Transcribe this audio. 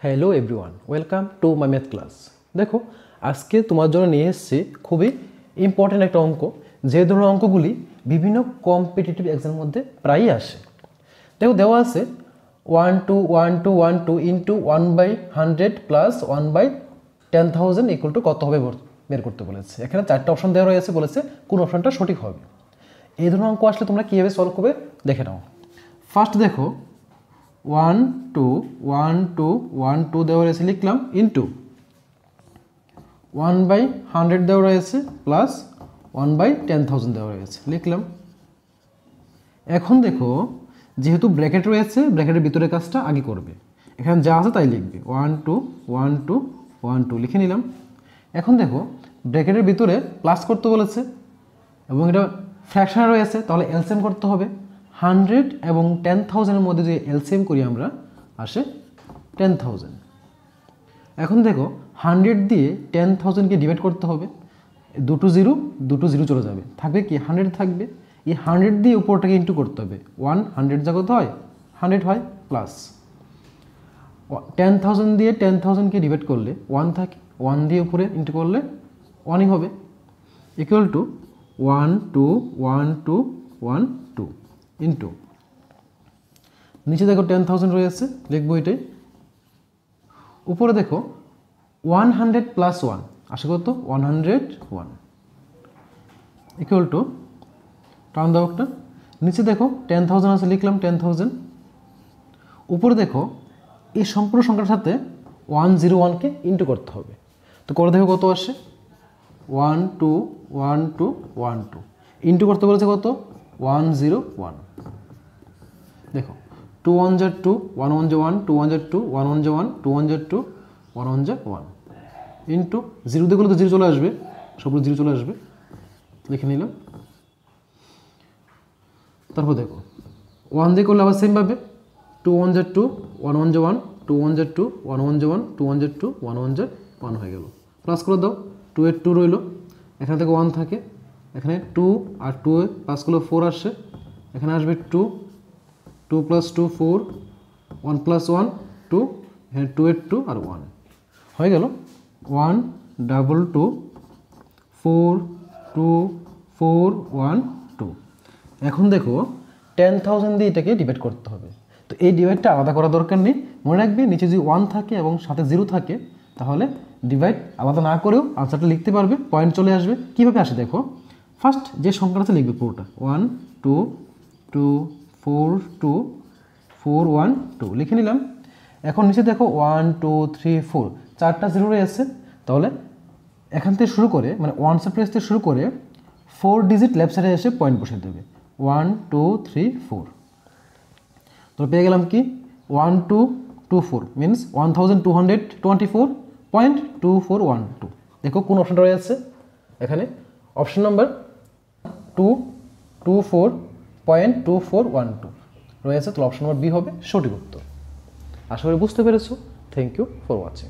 Hello everyone, welcome to my math class. দেখো, আজকে তোমার জন্য নিয়ে এসেছি খুবই ইম্পর্টেন্ট একটা অঙ্ক, যে ধরনের অঙ্কগুলি বিভিন্ন কম্পিটিটিভ এক্সামের মধ্যে প্রায়ই আসে। দেখো, দেওয়া আছে 1/2 ইন্টু 1/100 প্লাস 1/10,000 ইকুয়াল টু কত হবে বের করতে বলেছে। এখানে চারটা অপশন দেওয়া রয়েছে, বলেছে কোন অপশনটা সঠিক হবে। এই ধরনের অঙ্ক আসলে তোমরা কীভাবে সলভ করবে দেখে নাও। ফার্স্ট দেখো, 1/2 দেওয়া রয়েছে, লিখলাম ইন্টু 1/100 দেওয়া রয়েছে প্লাস 1/10,000 দেওয়া রয়েছে, লিখলাম। এখন দেখো, যেহেতু ব্র্যাকেট রয়েছে, ব্র্যাকেটের ভিতরে কাজটা আগে করবে। এখানে যা আছে তাই লিখবে, 1/2 লিখে নিলাম। এখন দেখো, ব্র্যাকেটের ভিতরে প্লাস করতে বলেছে এবং এটা ফ্র্যাকশনে রয়েছে, তাহলে এলসিএম করতে হবে। 100 এবং 10,000-এর মধ্যে যে এলসিএম করি আমরা, আসে 10,000। এখন দেখো, 100 দিয়ে 10,000-কে ডিভাইড করতে হবে। দুটো জিরো চলে যাবে, থাকবে কি 100 থাকবে। এই 100 দিয়ে উপরটাকে ইন্টু করতে হবে। 100 যা কত হয়, 100 হয়, প্লাস 10,000 দিয়ে 10,000-কে ডিভাইড করলে 1 থাকে, 1 দিয়ে উপরে ইন্টু করলে 1ই হবে, ইকুয়াল টু 1/2 ইন্টু নিচে দেখো 10,000 রয়েছে, লিখবো এটাই। উপরে দেখো 100 প্লাস 1 আসে কত, 101 ইকুয়াল টু, টার্ন দাও একটা। নিচে দেখো 10,000 আছে, লিখলাম 10,000। উপরে দেখো, এই সম্পূর্ণ সংখ্যার সাথে 101-কে ইন্টু করতে হবে। তো করে দেখো কত আসে, 1/2 ইন্টু করতে বলেছে কত, 101। দেখো, 2 1 যা 2, 1 1 যা 1, 2 1 যা 2, 1 1 যা 1, 2 1 যা 2, 1 1 যা 1 ইন্টু জিরো দিয়ে করলে তো জিরো চলে আসবে, সবগুলো জিরো চলে আসবে, লিখে নিলাম। তারপর দেখো, 1 দিয়ে করলে আবার সেমভাবে, 2 1 যা 2, 1 1 যা 1, 2 1 যা 2, 1 1 যা 1, 2 1 যা 2, 1 1 যা 1 হয়ে গেল। প্লাস করে দাও, 2 এর 2 রইল, এখানে থেকে 1 থাকে, এখানে 2 আর 2 এ প্লাস করলে 4 আসে, এখানে আসবে 2 প্লাস 2 4, 1 প্লাস 1 2, এখানে 2 এর 2 আর 1 হয়ে গেল 1/2 এখন দেখো, 10,000 দিয়ে এটাকে ডিভাইড করতে হবে। তো এই ডিভাইডটা আলাদা করার দরকার নেই, মনে রাখবে নিচে যদি 1 থাকে এবং সাথে 0 থাকে, তাহলে ডিভাইড আলাদা না করেও আনসারটা লিখতে পারবে, পয়েন্ট চলে আসবে। কীভাবে আসে দেখো, ফার্স্ট যে সংখ্যাটা আছে লিখবে পুরোটা, 1 2 2 4 2 4 1 2 লিখে নিলাম। এখন নিচে দেখো 1 2 3 4 চারটা জিরো রয়েছে, তাহলে এখান থেকে শুরু করে, মানে 1 প্লেস থেকে শুরু করে 4 ডিজিট লেফট সাইডে এসে পয়েন্ট বসিয়ে দেবে, 1 2 3 4। তো পেয়ে গেলাম কি, 1224 মিনস 1224.2412। দেখো কোন অপশনটা রয়েছে এখানে, অপশন নাম্বার 224.2412 রয়েছে, তো অপশন নাম্বার বি হবে সঠিক উত্তর। আশা করি বুঝতে পেরেছো। Thank you for watching.